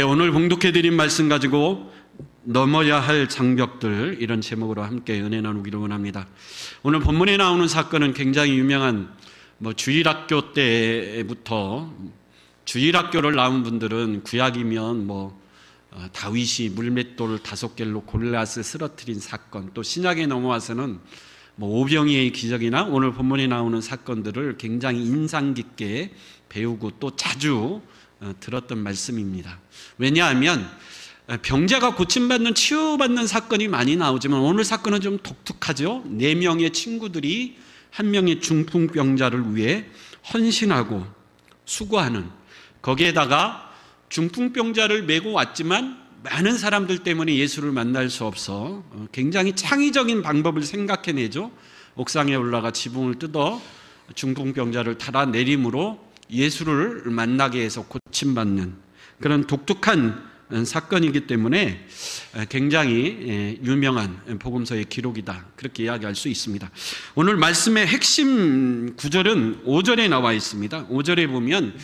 오늘 봉독해드린 말씀 가지고 넘어야 할 장벽들, 이런 제목으로 함께 은혜 나누기를 원합니다. 오늘 본문에 나오는 사건은 굉장히 유명한 주일학교 때부터, 주일학교를 나온 분들은 구약이면 다윗이 물맷돌 5개로 골리앗을 쓰러뜨린 사건, 또 신약에 넘어와서는 오병이의 기적이나 오늘 본문에 나오는 사건들을 굉장히 인상 깊게 배우고 또 자주 들었던 말씀입니다. 왜냐하면 병자가 고침받는, 치유받는 사건이 많이 나오지만 오늘 사건은 좀 독특하죠. 4명의 친구들이 한 명의 중풍병자를 위해 헌신하고 수고하는, 거기에다가 중풍병자를 메고 왔지만 많은 사람들 때문에 예수를 만날 수 없어 굉장히 창의적인 방법을 생각해내죠. 옥상에 올라가 지붕을 뜯어 중풍병자를 달아 내림으로 예수를 만나게 해서 고침받는 그런 독특한 사건이기 때문에 굉장히 유명한 복음서의 기록이다, 그렇게 이야기할 수 있습니다. 오늘 말씀의 핵심 구절은 5절에 나와 있습니다. 5절에 보면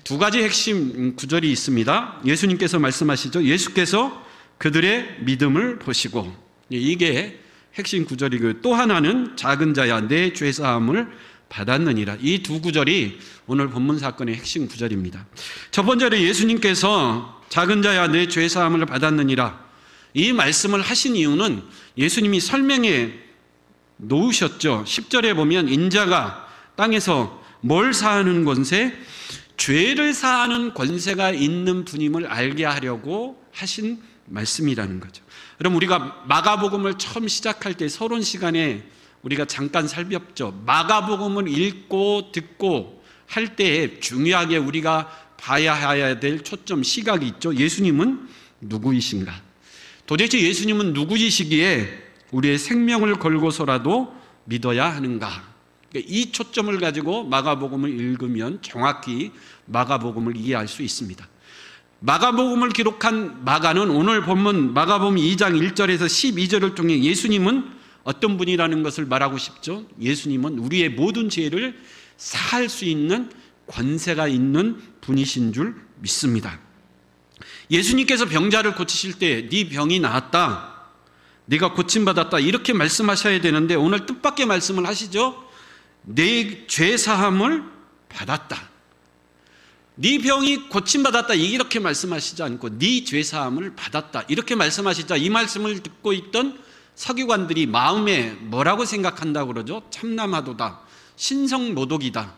두 가지 핵심 구절이 있습니다. 예수님께서 말씀하시죠. 예수께서 그들의 믿음을 보시고, 이게 핵심 구절이고, 또 하나는 작은 자야 내 죄사함을 받았느니라. 이 두 구절이 오늘 본문 사건의 핵심 구절입니다. 첫 번째로 예수님께서 작은 자야 내 죄사함을 받았느니라, 이 말씀을 하신 이유는 예수님이 설명해 놓으셨죠. 10절에 보면 인자가 땅에서 뭘 사하는 권세? 죄를 사하는 권세가 있는 분임을 알게 하려고 하신 말씀이라는 거죠. 그럼 우리가 마가복음을 처음 시작할 때 서론 시간에 우리가 잠깐 살폈죠. 마가복음을 읽고 듣고 할 때에 중요하게 우리가 봐야 될 초점, 시각이 있죠. 예수님은 누구이신가? 도대체 예수님은 누구이시기에 우리의 생명을 걸고서라도 믿어야 하는가? 이 초점을 가지고 마가복음을 읽으면 정확히 마가복음을 이해할 수 있습니다. 마가복음을 기록한 마가는 오늘 본문 마가복음 2장 1절에서 12절을 통해 예수님은 어떤 분이라는 것을 말하고 싶죠. 예수님은 우리의 모든 죄를 사할 수 있는 권세가 있는 분이신 줄 믿습니다. 예수님께서 병자를 고치실 때 네 병이 나았다, 네가 고침받았다, 이렇게 말씀하셔야 되는데 오늘 뜻밖의 말씀을 하시죠. 내 죄사함을 받았다, 네 병이 고침받았다, 이렇게 말씀하시지 않고 네 죄사함을 받았다, 이렇게 말씀하시자 이 말씀을 듣고 있던 서기관들이 마음에 뭐라고 생각한다고 그러죠? 참남하도다, 신성모독이다,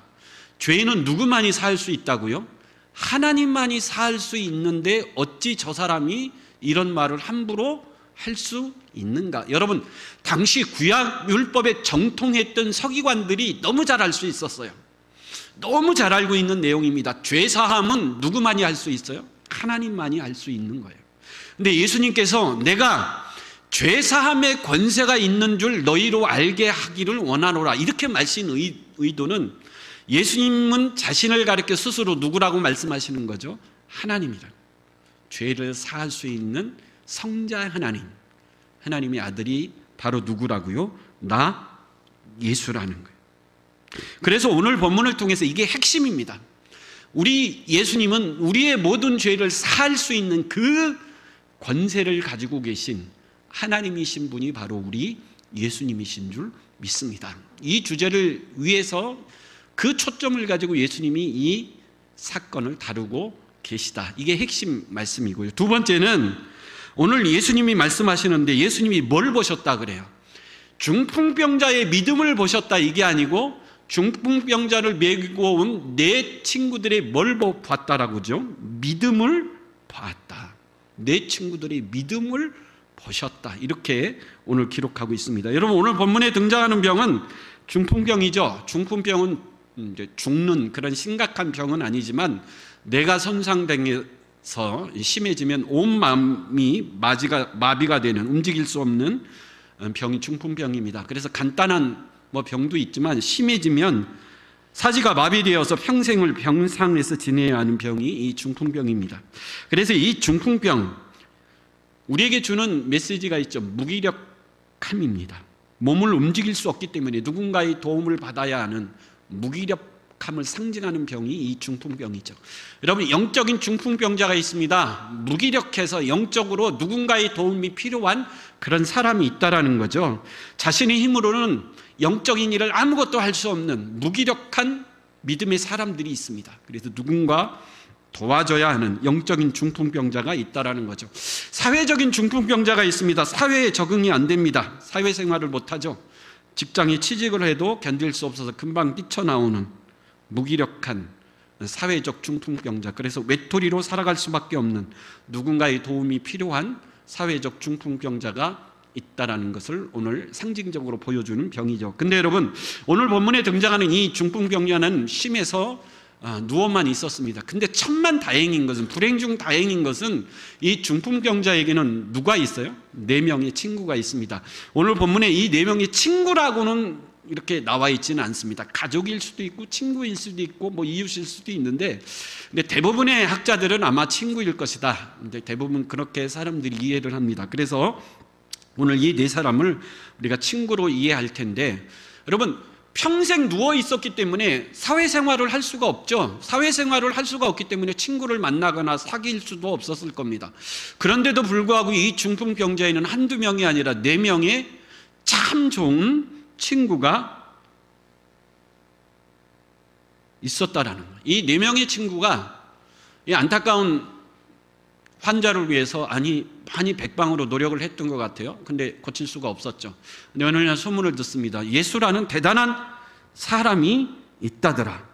죄는 누구만이 사할 수 있다고요? 하나님만이 사할 수 있는데 어찌 저 사람이 이런 말을 함부로 할 수 있는가? 여러분, 당시 구약 율법에 정통했던 서기관들이 너무 잘 알 수 있었어요. 너무 잘 알고 있는 내용입니다. 죄사함은 누구만이 할 수 있어요? 하나님만이 할 수 있는 거예요. 근데 예수님께서 내가 죄사함의 권세가 있는 줄 너희로 알게 하기를 원하노라, 이렇게 말씀하신 의도는 예수님은 자신을 가리켜 스스로 누구라고 말씀하시는 거죠? 하나님이라. 죄를 사할 수 있는 성자 하나님, 하나님의 아들이 바로 누구라고요? 나 예수라는 거예요. 그래서 오늘 본문을 통해서 이게 핵심입니다. 우리 예수님은 우리의 모든 죄를 사할 수 있는 그 권세를 가지고 계신 하나님이신 분이 바로 우리 예수님이신 줄 믿습니다. 이 주제를 위해서 그 초점을 가지고 예수님이 이 사건을 다루고 계시다, 이게 핵심 말씀이고요. 두 번째는 오늘 예수님이 말씀하시는데 예수님이 뭘 보셨다 그래요? 중풍병자의 믿음을 보셨다, 이게 아니고 중풍병자를 메고 온 내 친구들의 뭘 봤다라고 하죠? 믿음을 봤다, 내 친구들의 믿음을 보셨다, 이렇게 오늘 기록하고 있습니다. 여러분, 오늘 본문에 등장하는 병은 중풍병이죠. 중풍병은 이제 죽는 그런 심각한 병은 아니지만 뇌가 손상돼서 심해지면 온 마음이 마비가 되는, 움직일 수 없는 병이 중풍병입니다. 그래서 간단한 병도 있지만 심해지면 사지가 마비되어서 평생을 병상에서 지내야 하는 병이 이 중풍병입니다. 그래서 이 중풍병, 우리에게 주는 메시지가 있죠. 무기력함입니다. 몸을 움직일 수 없기 때문에 누군가의 도움을 받아야 하는 무기력함, 무기력함을 상징하는 병이 이 중풍병이죠. 여러분, 영적인 중풍병자가 있습니다. 무기력해서 영적으로 누군가의 도움이 필요한 그런 사람이 있다라는 거죠. 자신의 힘으로는 영적인 일을 아무것도 할 수 없는 무기력한 믿음의 사람들이 있습니다. 그래서 누군가 도와줘야 하는 영적인 중풍병자가 있다라는 거죠. 사회적인 중풍병자가 있습니다. 사회에 적응이 안 됩니다. 사회생활을 못하죠. 직장에 취직을 해도 견딜 수 없어서 금방 뛰쳐나오는 무기력한 사회적 중풍병자, 그래서 외톨이로 살아갈 수밖에 없는 누군가의 도움이 필요한 사회적 중풍병자가 있다라는 것을 오늘 상징적으로 보여주는 병이죠. 근데 여러분, 오늘 본문에 등장하는 이 중풍병자는 심해서 누워만 있었습니다. 근데 천만다행인 것은, 불행 중 다행인 것은 이 중풍병자에게는 누가 있어요? 4명의 친구가 있습니다. 오늘 본문에 이 4명의 친구라고는 이렇게 나와 있지는 않습니다. 가족일 수도 있고 친구일 수도 있고 뭐 이웃일 수도 있는데, 근데 대부분의 학자들은 아마 친구일 것이다. 근데 대부분 그렇게 사람들이 이해를 합니다. 그래서 오늘 이 4사람을 우리가 친구로 이해할 텐데, 여러분, 평생 누워 있었기 때문에 사회생활을 할 수가 없죠. 사회생활을 할 수가 없기 때문에 친구를 만나거나 사귈 수도 없었을 겁니다. 그런데도 불구하고 이 중풍병자에는 한두 명이 아니라 4명의 참 좋은 친구가 있었다라는 거예요. 이 4명의 친구가 이 안타까운 환자를 위해서 많이 백방으로 노력을 했던 것 같아요. 근데 고칠 수가 없었죠. 근데 어느 날 소문을 듣습니다. 예수라는 대단한 사람이 있다더라.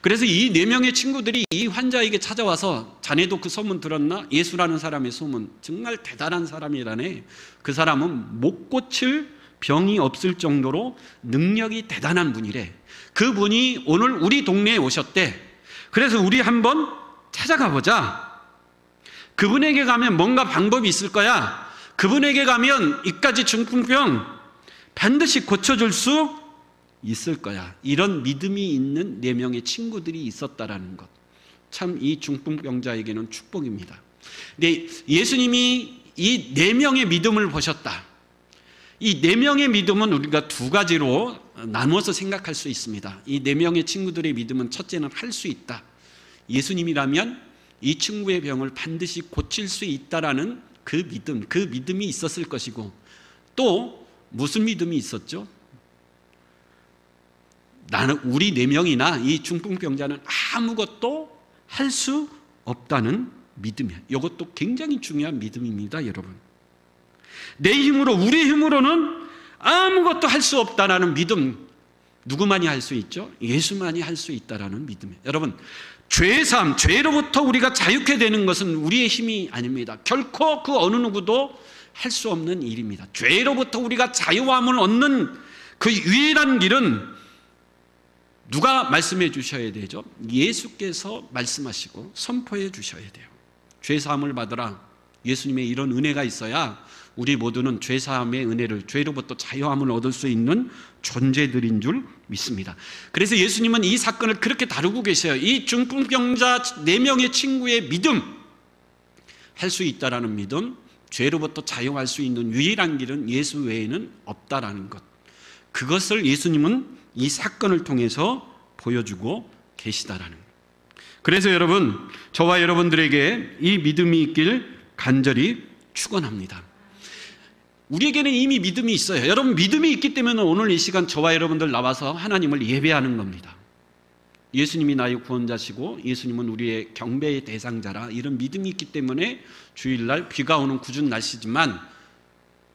그래서 이 4명의 친구들이 이 환자에게 찾아와서, 자네도 그 소문 들었나? 예수라는 사람의 소문, 정말 대단한 사람이라네. 그 사람은 못 고칠 병이 없을 정도로 능력이 대단한 분이래. 그분이 오늘 우리 동네에 오셨대. 그래서 우리 한번 찾아가 보자. 그분에게 가면 뭔가 방법이 있을 거야. 그분에게 가면 이까지 중풍병 반드시 고쳐줄 수 있을 거야. 이런 믿음이 있는 4명의 친구들이 있었다라는 것, 참 이 중풍병자에게는 축복입니다. 근데 예수님이 이 4명의 믿음을 보셨다. 이 4명의 믿음은 우리가 2가지로 나누어서 생각할 수 있습니다. 이 4명의 친구들의 믿음은, 첫째는 할 수 있다. 예수님이라면 이 친구의 병을 반드시 고칠 수 있다라는 그 믿음이 있었을 것이고, 또 무슨 믿음이 있었죠? 우리 4명이나 이 중풍병자는 아무것도 할 수 없다는 믿음이에요. 이것도 굉장히 중요한 믿음입니다, 여러분. 내 힘으로, 우리 힘으로는 아무것도 할 수 없다라는 믿음, 누구만이 할 수 있죠? 예수만이 할 수 있다라는 믿음이에요. 여러분, 죄의 삶, 죄로부터 우리가 자유케 되는 것은 우리의 힘이 아닙니다. 결코 그 어느 누구도 할 수 없는 일입니다. 죄로부터 우리가 자유함을 얻는 그 유일한 길은 누가 말씀해 주셔야 되죠? 예수께서 말씀하시고 선포해 주셔야 돼요. 죄 사함을 받으라. 예수님의 이런 은혜가 있어야 우리 모두는 죄 사함의 은혜를, 죄로부터 자유함을 얻을 수 있는 존재들인 줄 믿습니다. 그래서 예수님은 이 사건을 그렇게 다루고 계셔요. 이 중풍병자 4명의 친구의 믿음, 할 수 있다라는 믿음, 죄로부터 자유할 수 있는 유일한 길은 예수 외에는 없다라는 것, 그것을 예수님은 이 사건을 통해서 보여주고 계시다라는 것. 그래서 여러분, 저와 여러분들에게 이 믿음이 있길 간절히 축원합니다. 우리에게는 이미 믿음이 있어요. 여러분, 믿음이 있기 때문에 오늘 이 시간 저와 여러분들 나와서 하나님을 예배하는 겁니다. 예수님이 나의 구원자시고 예수님은 우리의 경배의 대상자라, 이런 믿음이 있기 때문에 주일날 비가 오는 궂은 날씨지만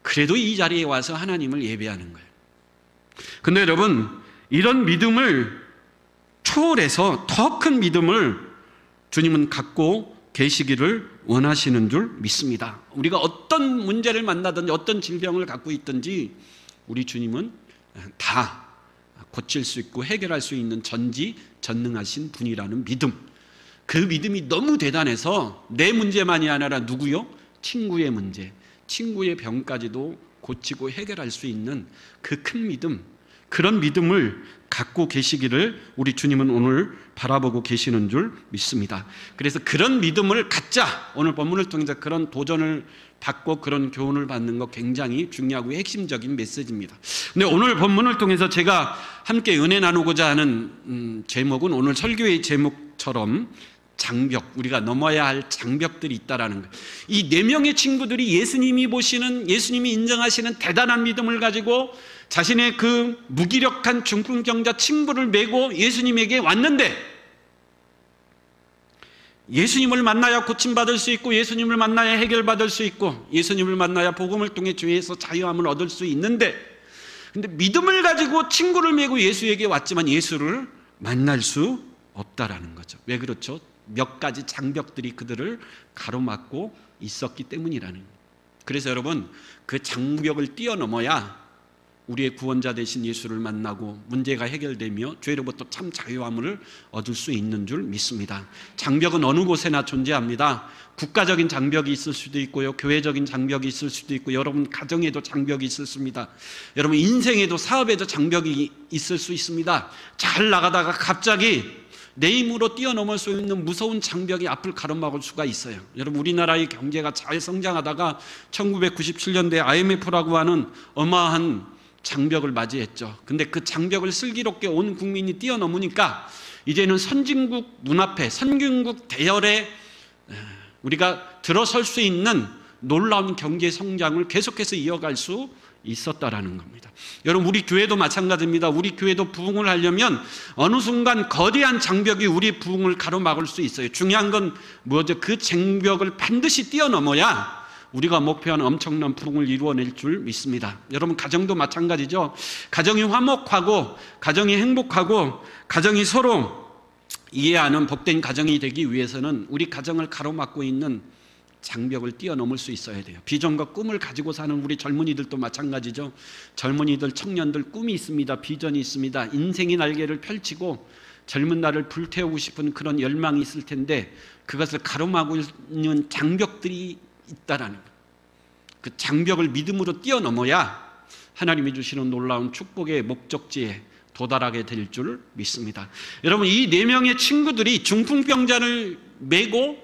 그래도 이 자리에 와서 하나님을 예배하는 거예요. 근데 여러분, 이런 믿음을 초월해서 더 큰 믿음을 주님은 갖고 계시기를 원하시는 줄 믿습니다. 우리가 어떤 문제를 만나든지 어떤 질병을 갖고 있든지 우리 주님은 다 고칠 수 있고 해결할 수 있는 전지전능하신 분이라는 믿음, 그 믿음이 너무 대단해서 내 문제만이 아니라 누구요? 친구의 문제, 친구의 병까지도 고치고 해결할 수 있는 그 큰 믿음, 그런 믿음을 갖고 계시기를 우리 주님은 오늘 바라보고 계시는 줄 믿습니다. 그래서 그런 믿음을 갖자. 오늘 본문을 통해서 그런 도전을 받고 그런 교훈을 받는 거 굉장히 중요하고 핵심적인 메시지입니다. 근데 오늘 본문을 통해서 제가 함께 은혜 나누고자 하는 제목은 오늘 설교의 제목처럼 장벽, 우리가 넘어야 할 장벽들이 있다라는 거예요. 이 4명의 친구들이 예수님이 보시는, 예수님이 인정하시는 대단한 믿음을 가지고 자신의 그 무기력한 중풍병자 친구를 메고 예수님에게 왔는데, 예수님을 만나야 고침받을 수 있고, 예수님을 만나야 해결받을 수 있고, 예수님을 만나야 복음을 통해 죄에서 자유함을 얻을 수 있는데, 근데 믿음을 가지고 친구를 메고 예수에게 왔지만 예수를 만날 수 없다라는 거죠. 왜 그렇죠? 몇 가지 장벽들이 그들을 가로막고 있었기 때문이라는 거예요. 그래서 여러분, 그 장벽을 뛰어넘어야 우리의 구원자 되신 예수를 만나고 문제가 해결되며 죄로부터 참 자유함을 얻을 수 있는 줄 믿습니다. 장벽은 어느 곳에나 존재합니다. 국가적인 장벽이 있을 수도 있고요, 교회적인 장벽이 있을 수도 있고, 여러분 가정에도 장벽이 있습니다. 여러분 인생에도, 사업에도 장벽이 있을 수 있습니다. 잘 나가다가 갑자기 내 힘으로 뛰어넘을 수 있는 무서운 장벽이 앞을 가로막을 수가 있어요. 여러분 우리나라의 경제가 잘 성장하다가 1997년도에 IMF라고 하는 어마어마한 장벽을 맞이했죠. 근데 그 장벽을 슬기롭게 온 국민이 뛰어넘으니까 이제는 선진국 눈앞에, 선진국 대열에 우리가 들어설 수 있는 놀라운 경제 성장을 계속해서 이어갈 수 있었다라는 겁니다. 여러분 우리 교회도 마찬가지입니다. 우리 교회도 부흥을 하려면 어느 순간 거대한 장벽이 우리 부흥을 가로막을 수 있어요. 중요한 건 뭐죠? 그 장벽을 반드시 뛰어넘어야 우리가 목표하는 엄청난 부흥을 이루어낼 줄 믿습니다. 여러분 가정도 마찬가지죠. 가정이 화목하고, 가정이 행복하고, 가정이 서로 이해하는 복된 가정이 되기 위해서는 우리 가정을 가로막고 있는 장벽을 뛰어넘을 수 있어야 돼요. 비전과 꿈을 가지고 사는 우리 젊은이들도 마찬가지죠. 젊은이들, 청년들 꿈이 있습니다. 비전이 있습니다. 인생의 날개를 펼치고 젊은 날을 불태우고 싶은 그런 열망이 있을 텐데, 그것을 가로막고 있는 장벽들이 있다라는 것. 그 장벽을 믿음으로 뛰어넘어야 하나님이 주시는 놀라운 축복의 목적지에 도달하게 될 줄 믿습니다. 여러분 이 4명의 친구들이 중풍병자를 메고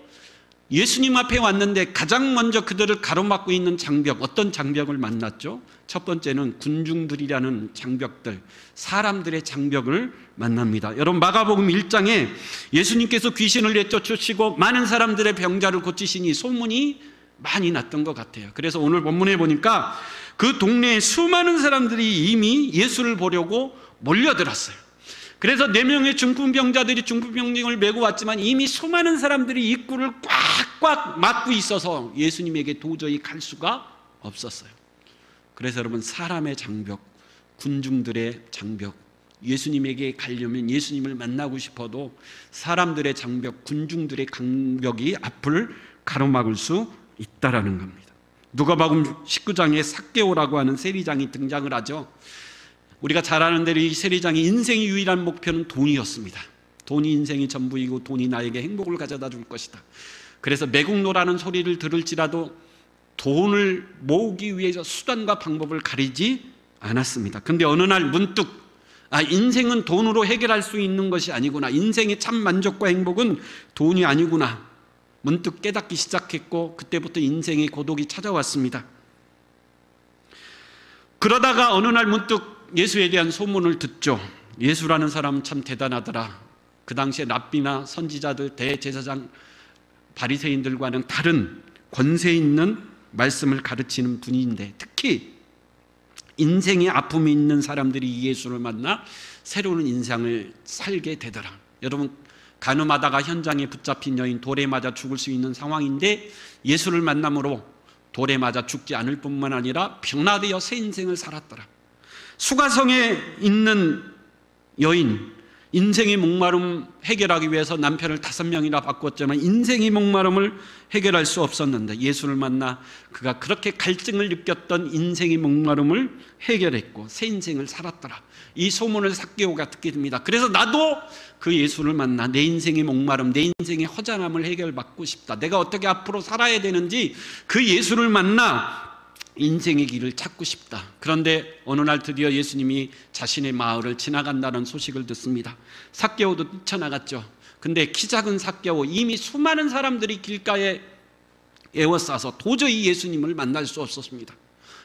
예수님 앞에 왔는데 가장 먼저 그들을 가로막고 있는 장벽, 어떤 장벽을 만났죠? 첫 번째는 군중들이라는 장벽들, 사람들의 장벽을 만납니다. 여러분 마가복음 1장에 예수님께서 귀신을 내쫓으시고 많은 사람들의 병자를 고치시니 소문이 많이 났던 것 같아요. 그래서 오늘 본문에 보니까 그 동네에 수많은 사람들이 이미 예수를 보려고 몰려들었어요. 그래서 4명의 중풍병자들이 중풍병을 메고 왔지만 이미 수많은 사람들이 입구를 꽉꽉 막고 있어서 예수님에게 도저히 갈 수가 없었어요. 그래서 여러분 사람의 장벽, 군중들의 장벽, 예수님에게 가려면, 예수님을 만나고 싶어도 사람들의 장벽, 군중들의 장벽이 앞을 가로막을 수 있다라는 겁니다. 누가복음 19장에 삭개오라고 하는 세리장이 등장을 하죠. 우리가 잘 아는 대로 이 세리장의 인생의 유일한 목표는 돈이었습니다. 돈이 인생의 전부이고 돈이 나에게 행복을 가져다 줄 것이다. 그래서 매국노라는 소리를 들을지라도 돈을 모으기 위해서 수단과 방법을 가리지 않았습니다. 근데 어느 날 문득 인생은 돈으로 해결할 수 있는 것이 아니구나, 인생의 참 만족과 행복은 돈이 아니구나, 문득 깨닫기 시작했고 그때부터 인생의 고독이 찾아왔습니다. 그러다가 어느 날 문득 예수에 대한 소문을 듣죠. 예수라는 사람은 참 대단하더라. 그 당시에 랍비나 선지자들, 대제사장, 바리새인들과는 다른 권세 있는 말씀을 가르치는 분인데, 특히 인생에 아픔이 있는 사람들이 이 예수를 만나 새로운 인생을 살게 되더라. 여러분 가늠하다가 현장에 붙잡힌 여인, 돌에 맞아 죽을 수 있는 상황인데 예수를 만남으로 돌에 맞아 죽지 않을 뿐만 아니라 변화되어 새 인생을 살았더라. 수가성에 있는 여인, 인생의 목마름 해결하기 위해서 남편을 5명이나 바꿨지만 인생의 목마름을 해결할 수 없었는데 예수를 만나 그가 그렇게 갈증을 느꼈던 인생의 목마름을 해결했고 새 인생을 살았더라. 이 소문을 삭개오가 듣게 됩니다. 그래서 나도 그 예수를 만나 내 인생의 목마름, 내 인생의 허전함을 해결받고 싶다. 내가 어떻게 앞으로 살아야 되는지 그 예수를 만나 인생의 길을 찾고 싶다. 그런데 어느 날 드디어 예수님이 자신의 마을을 지나간다는 소식을 듣습니다. 삭개오도 뛰쳐나갔죠. 근데 키 작은 삭개오, 이미 수많은 사람들이 길가에 에워싸서 도저히 예수님을 만날 수 없었습니다.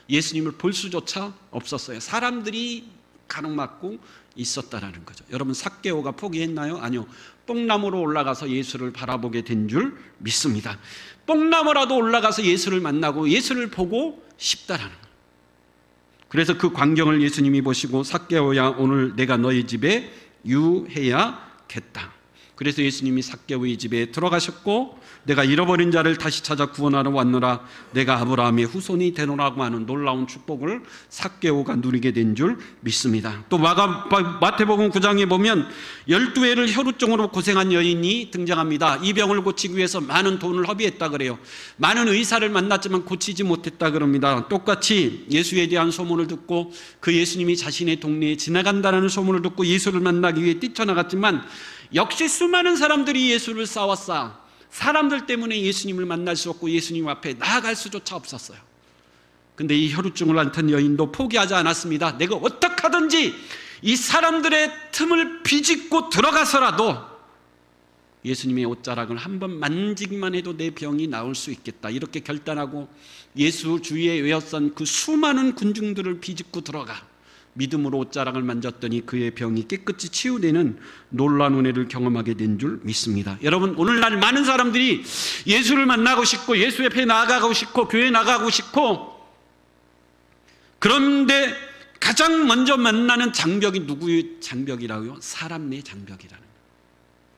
예수님을 볼 수조차 없었어요. 사람들이 가로막고 있었다라는 거죠. 여러분, 삭개오가 포기했나요? 아니요. 뽕나무로 올라가서 예수를 바라보게 된 줄 믿습니다. 뽕나무라도 올라가서 예수를 만나고 예수를 보고 싶다라는 거예요. 그래서 그 광경을 예수님이 보시고 삭개오야, 오늘 내가 너희 집에 유해야겠다. 그래서 예수님이 삭개오의 집에 들어가셨고, 내가 잃어버린 자를 다시 찾아 구원하러 왔노라, 내가 아브라함의 후손이 되노라고 하는 놀라운 축복을 삭개오가 누리게 된 줄 믿습니다. 또 마태복음 9장에 보면 12회를 혈우증으로 고생한 여인이 등장합니다. 이 병을 고치기 위해서 많은 돈을 허비했다 그래요. 많은 의사를 만났지만 고치지 못했다 그럽니다. 똑같이 예수에 대한 소문을 듣고 그 예수님이 자신의 동네에 지나간다는 소문을 듣고 예수를 만나기 위해 뛰쳐나갔지만 역시 수많은 사람들이 예수를 싸웠사 사람들 때문에 예수님을 만날 수 없고 예수님 앞에 나아갈 수조차 없었어요. 근데 이 혈우증을 앓던 여인도 포기하지 않았습니다. 내가 어떻게 하든지 이 사람들의 틈을 비집고 들어가서라도 예수님의 옷자락을 한번 만지기만 해도 내 병이 나을 수 있겠다, 이렇게 결단하고 예수 주위에 외웠던 그 수많은 군중들을 비집고 들어가 믿음으로 옷자락을 만졌더니 그의 병이 깨끗이 치유되는 놀라운 은혜를 경험하게 된 줄 믿습니다. 여러분, 오늘날 많은 사람들이 예수를 만나고 싶고 예수 옆에 나아가고 싶고 교회 나가고 싶고, 그런데 가장 먼저 만나는 장벽이 누구의 장벽이라고요? 사람 내 장벽이라는 거예요.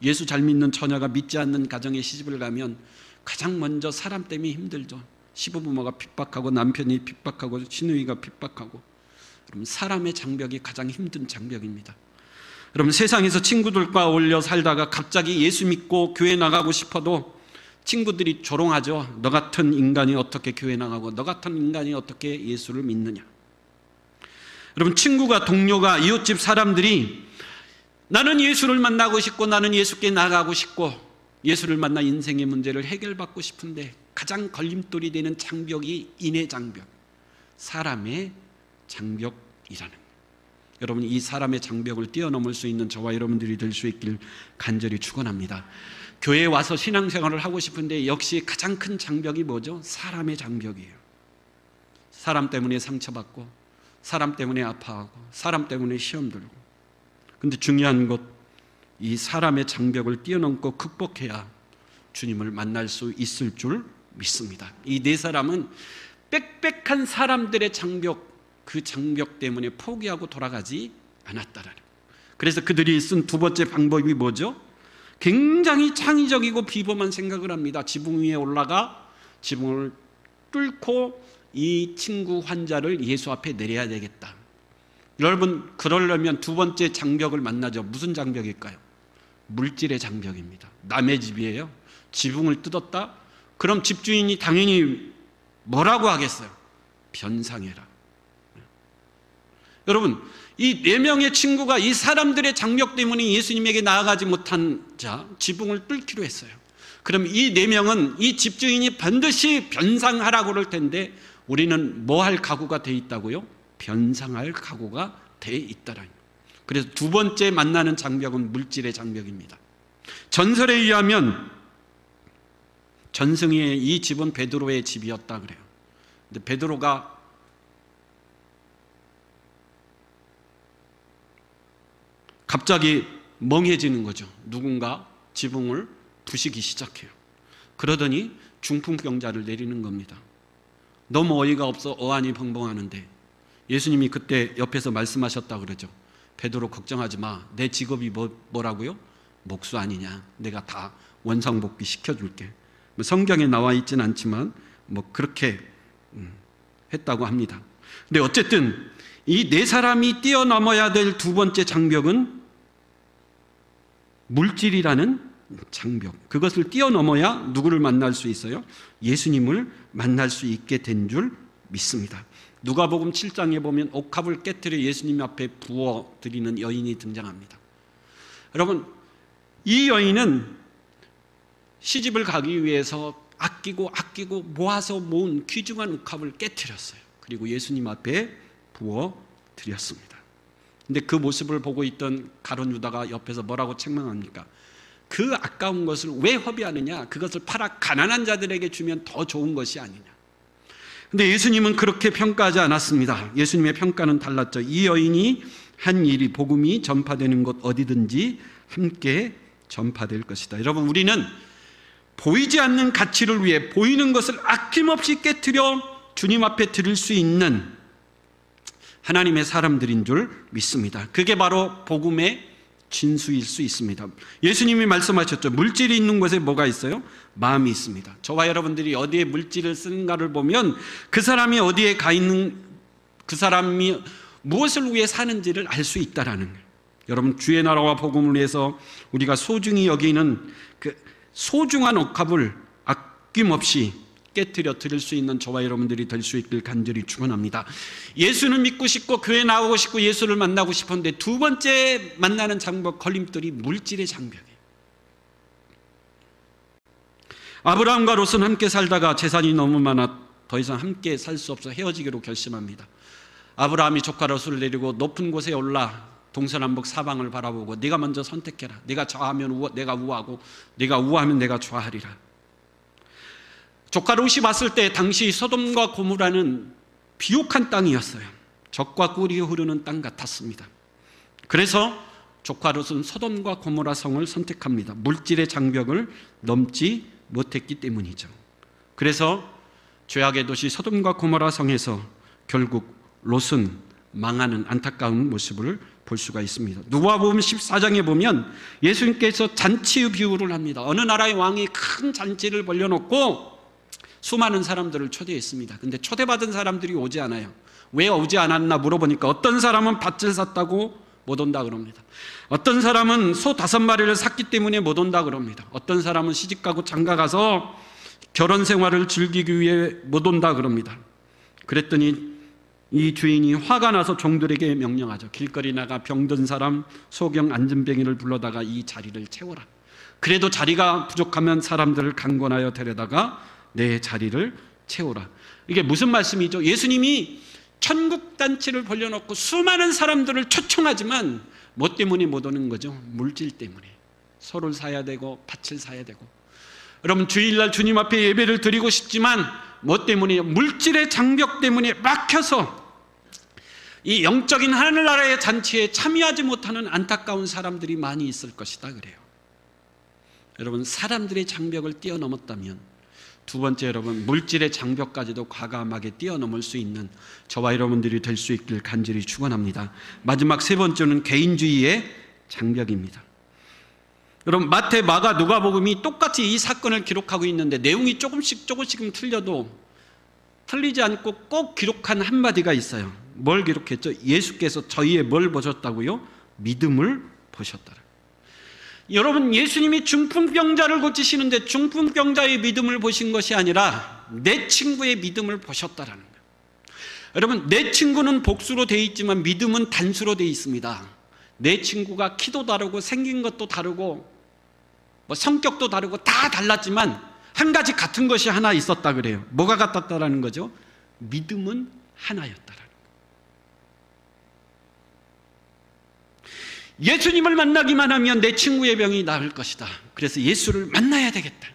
예수 잘 믿는 처녀가 믿지 않는 가정에 시집을 가면 가장 먼저 사람 때문에 힘들죠. 시부모가 핍박하고 남편이 핍박하고 시누이가 핍박하고. 여러분, 사람의 장벽이 가장 힘든 장벽입니다. 여러분, 세상에서 친구들과 어울려 살다가 갑자기 예수 믿고 교회 나가고 싶어도 친구들이 조롱하죠. 너 같은 인간이 어떻게 교회 나가고 너 같은 인간이 어떻게 예수를 믿느냐. 여러분, 친구가, 동료가, 이웃집 사람들이 나는 예수를 만나고 싶고 나는 예수께 나가고 싶고 예수를 만나 인생의 문제를 해결받고 싶은데 가장 걸림돌이 되는 장벽이 인의 장벽, 사람의 장벽이라는 거예요. 여러분, 이 사람의 장벽을 뛰어넘을 수 있는 저와 여러분들이 될 수 있길 간절히 축원합니다. 교회에 와서 신앙생활을 하고 싶은데 역시 가장 큰 장벽이 뭐죠? 사람의 장벽이에요. 사람 때문에 상처받고 사람 때문에 아파하고 사람 때문에 시험 들고. 근데 중요한 것, 이 사람의 장벽을 뛰어넘고 극복해야 주님을 만날 수 있을 줄 믿습니다. 이 네 사람은 빽빽한 사람들의 장벽, 그 장벽 때문에 포기하고 돌아가지 않았다라는 거예요. 그래서 그들이 쓴 두 번째 방법이 뭐죠? 굉장히 창의적이고 비범한 생각을 합니다. 지붕 위에 올라가 지붕을 뚫고 이 친구 환자를 예수 앞에 내려야 되겠다. 여러분, 그러려면 두 번째 장벽을 만나죠. 무슨 장벽일까요? 물질의 장벽입니다. 남의 집이에요. 지붕을 뜯었다? 그럼 집주인이 당연히 뭐라고 하겠어요? 변상해라. 여러분, 이 네 명의 친구가 이 사람들의 장벽 때문에 예수님에게 나아가지 못한 자, 지붕을 뚫기로 했어요. 그럼 이 네 명은 이 집주인이 반드시 변상하라고 그럴 텐데 우리는 뭐 할 각오가 돼 있다고요? 변상할 각오가 돼 있다라는 거예요. 그래서 두 번째 만나는 장벽은 물질의 장벽입니다. 전설에 의하면 전승의 이 집은 베드로의 집이었다 그래요. 근데 베드로가 갑자기 멍해지는 거죠. 누군가 지붕을 부시기 시작해요. 그러더니 중풍병자를 내리는 겁니다. 너무 어이가 없어 어안이 벙벙하는데 예수님이 그때 옆에서 말씀하셨다 그러죠. 베드로, 걱정하지 마. 내 직업이 뭐라고요? 목수 아니냐. 내가 다 원상복귀 시켜줄게. 성경에 나와 있진 않지만 그렇게 했다고 합니다. 근데 어쨌든 이 네 사람이 뛰어넘어야 될 두 번째 장벽은 물질이라는 장벽. 그것을 뛰어넘어야 누구를 만날 수 있어요? 예수님을 만날 수 있게 된 줄 믿습니다. 누가복음 7장에 보면 옥합을 깨뜨려 예수님 앞에 부어드리는 여인이 등장합니다. 여러분, 이 여인은 시집을 가기 위해서 아끼고 모아서 모은 귀중한 옥합을 깨뜨렸어요. 그리고 예수님 앞에 부어드렸습니다. 근데 그 모습을 보고 있던 가룟 유다가 옆에서 뭐라고 책망합니까? 그 아까운 것을 왜 허비하느냐? 그것을 팔아 가난한 자들에게 주면 더 좋은 것이 아니냐? 근데 예수님은 그렇게 평가하지 않았습니다. 예수님의 평가는 달랐죠. 이 여인이 한 일이 복음이 전파되는 곳 어디든지 함께 전파될 것이다. 여러분, 우리는 보이지 않는 가치를 위해 보이는 것을 아낌없이 깨트려 주님 앞에 드릴 수 있는 하나님의 사람들인 줄 믿습니다. 그게 바로 복음의 진수일 수 있습니다. 예수님이 말씀하셨죠. 물질이 있는 곳에 뭐가 있어요? 마음이 있습니다. 저와 여러분들이 어디에 물질을 쓰는가를 보면 그 사람이 어디에 가 있는, 그 사람이 무엇을 위해 사는지를 알 수 있다라는 거예요. 여러분, 주의 나라와 복음을 위해서 우리가 소중히 여기는 그 소중한 억합을 아낌없이 깨트려 드릴 수 있는 저와 여러분들이 될 수 있길 간절히 축원합니다. 예수는 믿고 싶고 교회 나오고 싶고 예수를 만나고 싶었는데 두 번째 만나는 장벽, 걸림돌이 물질의 장벽이에요. 아브라함과 롯은 함께 살다가 재산이 너무 많아 더 이상 함께 살 수 없어 헤어지기로 결심합니다. 아브라함이 조카 롯을 데리고 높은 곳에 올라 동서남북 사방을 바라보고 네가 먼저 선택해라. 네가 좌하면 내가 우하고 네가 우하면 내가 좌하리라. 조카 롯이 봤을 때 당시 소돔과 고모라는 비옥한 땅이었어요. 젖과 꿀이 흐르는 땅 같았습니다. 그래서 조카 롯은 소돔과 고모라 성을 선택합니다. 물질의 장벽을 넘지 못했기 때문이죠. 그래서 죄악의 도시 소돔과 고모라 성에서 결국 롯은 망하는 안타까운 모습을 볼 수가 있습니다. 누가복음 14장에 보면 예수님께서 잔치의 비유를 합니다. 어느 나라의 왕이 큰 잔치를 벌려놓고 수많은 사람들을 초대했습니다. 근데 초대받은 사람들이 오지 않아요. 왜 오지 않았나 물어보니까 어떤 사람은 밭을 샀다고 못 온다 그럽니다. 어떤 사람은 소 5마리를 샀기 때문에 못 온다 그럽니다. 어떤 사람은 시집가고 장가가서 결혼 생활을 즐기기 위해 못 온다 그럽니다. 그랬더니 이 주인이 화가 나서 종들에게 명령하죠. 길거리 나가 병든 사람, 소경 안진뱅이를 불러다가 이 자리를 채워라. 그래도 자리가 부족하면 사람들을 강권하여 데려다가 내 자리를 채우라. 이게 무슨 말씀이죠? 예수님이 천국단체를 벌려놓고 수많은 사람들을 초청하지만 뭐 때문에 못 오는 거죠? 물질 때문에. 소를 사야 되고 밭을 사야 되고. 여러분, 주일날 주님 앞에 예배를 드리고 싶지만 뭐 때문에요? 물질의 장벽 때문에 막혀서 이 영적인 하늘나라의 잔치에 참여하지 못하는 안타까운 사람들이 많이 있을 것이다 그래요. 여러분, 사람들의 장벽을 뛰어넘었다면 두 번째, 여러분, 물질의 장벽까지도 과감하게 뛰어넘을 수 있는 저와 여러분들이 될 수 있길 간절히 축원합니다. 마지막 세 번째는 개인주의의 장벽입니다. 여러분, 마태, 마가, 누가복음이 똑같이 이 사건을 기록하고 있는데 내용이 조금씩은 틀려도 틀리지 않고 꼭 기록한 한마디가 있어요. 뭘 기록했죠? 예수께서 저희의 뭘 보셨다고요? 믿음을 보셨더라. 여러분, 예수님이 중풍병자를 고치시는데 중풍병자의 믿음을 보신 것이 아니라 내 친구의 믿음을 보셨다라는 거예요. 여러분, 내 친구는 복수로 되어 있지만 믿음은 단수로 되어 있습니다. 내 친구가 키도 다르고 생긴 것도 다르고 뭐 성격도 다르고 다 달랐지만 한 가지 같은 것이 하나 있었다 그래요. 뭐가 같았다라는 거죠? 믿음은 하나였다라는 거예요. 예수님을 만나기만 하면 내 친구의 병이 나을 것이다. 그래서 예수를 만나야 되겠다.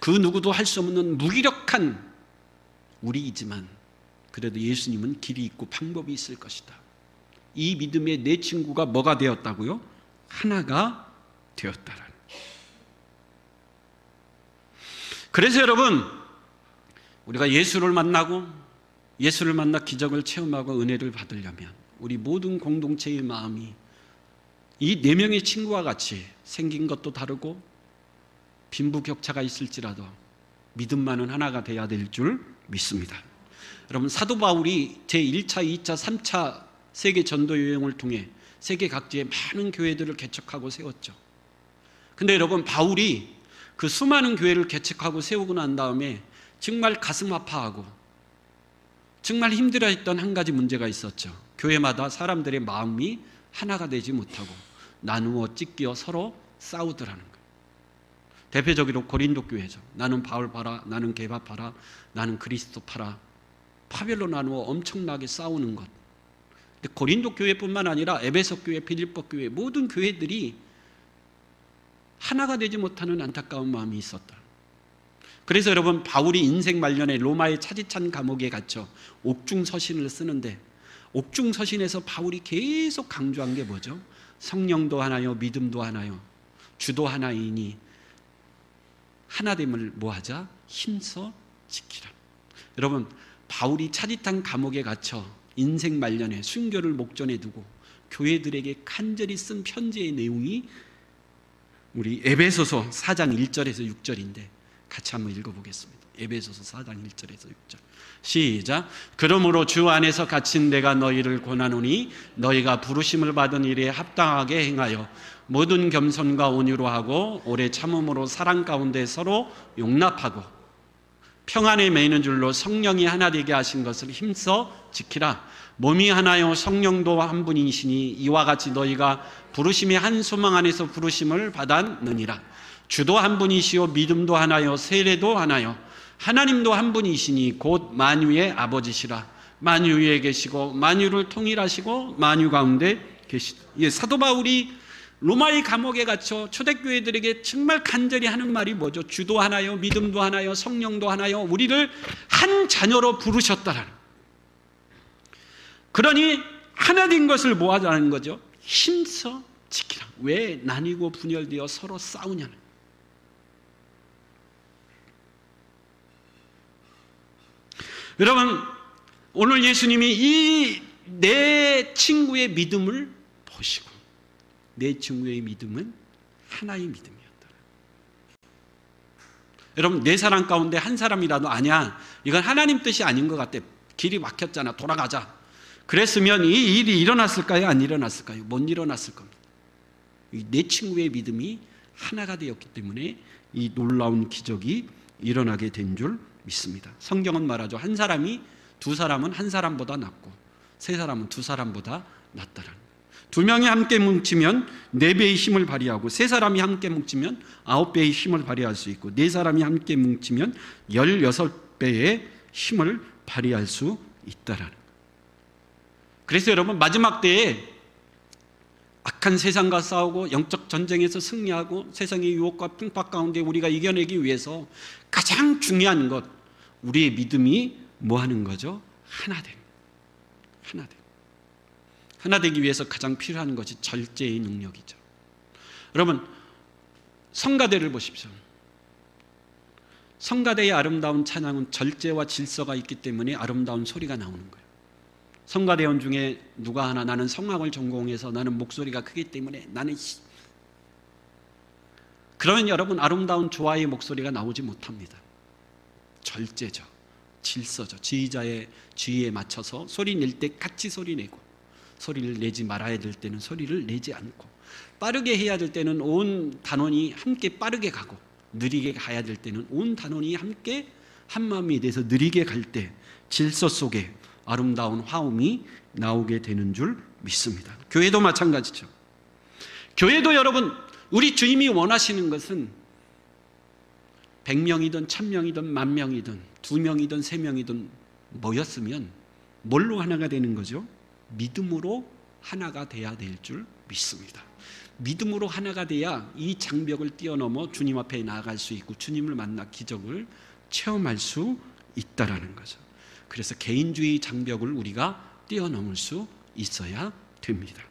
그 누구도 할 수 없는 무기력한 우리이지만 그래도 예수님은 길이 있고 방법이 있을 것이다. 이 믿음에 내 친구가 뭐가 되었다고요? 하나가 되었다라는. 그래서 여러분, 우리가 예수를 만나고 예수를 만나 기적을 체험하고 은혜를 받으려면 우리 모든 공동체의 마음이 이 4명의 친구와 같이 생긴 것도 다르고 빈부격차가 있을지라도 믿음만은 하나가 돼야 될 줄 믿습니다. 여러분, 사도 바울이 제1차, 2차, 3차 세계 전도 여행을 통해 세계 각지에 많은 교회들을 개척하고 세웠죠. 근데 여러분, 바울이 그 수많은 교회를 개척하고 세우고 난 다음에 정말 가슴 아파하고 정말 힘들어했던 한 가지 문제가 있었죠. 교회마다 사람들의 마음이 하나가 되지 못하고 나누어 찢겨 서로 싸우더라는 거예요. 대표적으로 고린도 교회죠. 나는 바울 파라, 나는 게바 파라, 나는 그리스도 파라, 파별로 나누어 엄청나게 싸우는 것. 근데 고린도 교회뿐만 아니라 에베소 교회, 빌립보 교회 모든 교회들이 하나가 되지 못하는 안타까운 마음이 있었다. 그래서 여러분, 바울이 인생 말년에 로마의 차디찬 감옥에 갇혀 옥중서신을 쓰는데, 옥중서신에서 바울이 계속 강조한 게 뭐죠? 성령도 하나요, 믿음도 하나요, 주도 하나이니 하나됨을 뭐하자? 힘써 지키라. 여러분, 바울이 차디찬 감옥에 갇혀 인생 말년에 순교를 목전에 두고 교회들에게 간절히 쓴 편지의 내용이 우리 에베소서 4장 1절에서 6절인데 같이 한번 읽어보겠습니다. 에베소서 4장 1절에서 6절 시작. 그러므로 주 안에서 갇힌 내가 너희를 권하노니 너희가 부르심을 받은 일에 합당하게 행하여 모든 겸손과 온유로 하고 오래 참음으로 사랑 가운데 서로 용납하고 평안에 매이는 줄로 성령이 하나 되게 하신 것을 힘써 지키라. 몸이 하나요 성령도 한 분이시니 이와 같이 너희가 부르심의 한 소망 안에서 부르심을 받았느니라. 주도 한 분이시요 믿음도 하나요 세례도 하나요 하나님도 한 분이시니 곧 만유의 아버지시라. 만유 위에 계시고 만유를 통일하시고 만유 가운데 계시다. 사도 바울이 로마의 감옥에 갇혀 초대교회들에게 정말 간절히 하는 말이 뭐죠? 주도 하나요 믿음도 하나요 성령도 하나요 우리를 한 자녀로 부르셨다라는. 그러니 하나 된 것을 뭐 하자는 거죠? 힘써 지키라. 왜 나뉘고 분열되어 서로 싸우냐는. 여러분, 오늘 예수님이 이 내 친구의 믿음을 보시고 내 친구의 믿음은 하나의 믿음이었다. 여러분, 네 사람 가운데 한 사람이라도 아니야, 이건 하나님 뜻이 아닌 것 같아, 길이 막혔잖아, 돌아가자, 그랬으면 이 일이 일어났을까요? 안 일어났을까요? 못 일어났을 겁니다. 내 친구의 믿음이 하나가 되었기 때문에 이 놀라운 기적이 일어나게 된 줄 믿습니다. 성경은 말하죠. 한 사람이 두 사람은 한 사람보다 낫고 세 사람은 두 사람보다 낫다라는. 두 명이 함께 뭉치면 4배의 힘을 발휘하고 세 사람이 함께 뭉치면 9배의 힘을 발휘할 수 있고 네 사람이 함께 뭉치면 16배의 힘을 발휘할 수 있다라는. 그래서 여러분, 마지막 때에 악한 세상과 싸우고 영적 전쟁에서 승리하고 세상의 유혹과 풍파 가운데 우리가 이겨내기 위해서 가장 중요한 것, 우리의 믿음이 뭐 하는 거죠? 하나됨. 하나 되기 위해서 가장 필요한 것이 절제의 능력이죠. 여러분, 성가대를 보십시오. 성가대의 아름다운 찬양은 절제와 질서가 있기 때문에 아름다운 소리가 나오는 거예요. 성가대원 중에 누가 하나 나는 성악을 전공해서 나는 목소리가 크기 때문에 나는 그러면 여러분, 아름다운 조화의 목소리가 나오지 못합니다. 절제죠, 질서죠. 지휘자의 지휘에 맞춰서 소리 낼 때 같이 소리 내고, 소리를 내지 말아야 될 때는 소리를 내지 않고, 빠르게 해야 될 때는 온 단원이 함께 빠르게 가고, 느리게 가야 될 때는 온 단원이 함께 한마음이 돼서 느리게 갈 때 질서 속에 아름다운 화음이 나오게 되는 줄 믿습니다. 교회도 마찬가지죠. 교회도 여러분, 우리 주님이 원하시는 것은 100명이든 1000명이든 10,000명이든 2명이든 3명이든 모였으면 뭘로 하나가 되는 거죠? 믿음으로 하나가 돼야 될 줄 믿습니다. 믿음으로 하나가 돼야 이 장벽을 뛰어넘어 주님 앞에 나아갈 수 있고 주님을 만나 기적을 체험할 수 있다라는 거죠. 그래서 개인주의 장벽을 우리가 뛰어넘을 수 있어야 됩니다.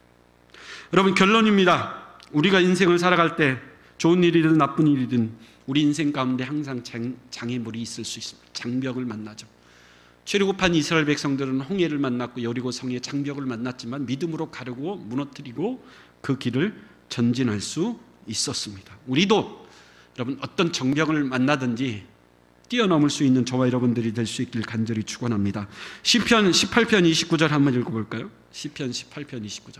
여러분, 결론입니다. 우리가 인생을 살아갈 때 좋은 일이든 나쁜 일이든 우리 인생 가운데 항상 장애물이 있을 수 있습니다. 장벽을 만나죠. 출애굽한 이스라엘 백성들은 홍해를 만났고 여리고 성의 장벽을 만났지만 믿음으로 가르고 무너뜨리고 그 길을 전진할 수 있었습니다. 우리도 여러분, 어떤 장벽을 만나든지 뛰어넘을 수 있는 저와 여러분들이 될 수 있길 간절히 축원합니다. 시편 18편 29절 한번 읽어볼까요? 시편 18편 29절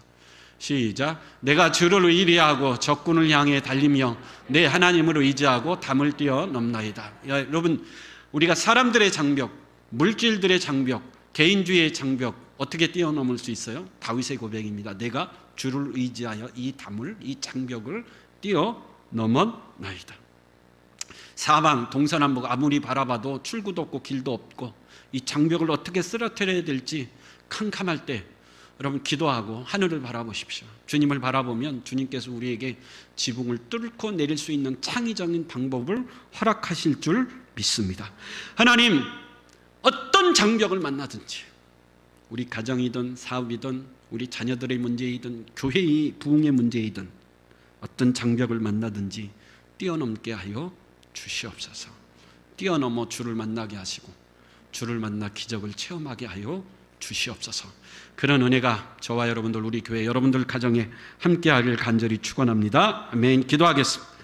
시작. 내가 주를 의리하고 적군을 향해 달리며 내 하나님을 의지하고 담을 뛰어넘나이다. 여러분, 우리가 사람들의 장벽, 물질들의 장벽, 개인주의의 장벽 어떻게 뛰어넘을 수 있어요? 다윗의 고백입니다. 내가 주를 의지하여 이 담을, 이 장벽을 뛰어넘었나이다. 사방 동서남북 아무리 바라봐도 출구도 없고 길도 없고 이 장벽을 어떻게 쓰러뜨려야 될지 캄캄할 때 여러분 기도하고 하늘을 바라보십시오. 주님을 바라보면 주님께서 우리에게 지붕을 뚫고 내릴 수 있는 창의적인 방법을 허락하실 줄 믿습니다. 하나님, 어떤 장벽을 만나든지 우리 가정이든 사업이든 우리 자녀들의 문제이든 교회의 부흥의 문제이든 어떤 장벽을 만나든지 뛰어넘게 하여 주시옵소서. 뛰어넘어 주를 만나게 하시고 주를 만나 기적을 체험하게 하여 주시옵소서. 그런 은혜가 저와 여러분들, 우리 교회 여러분들 가정에 함께하길 간절히 축원합니다. 아멘. 기도하겠습니다.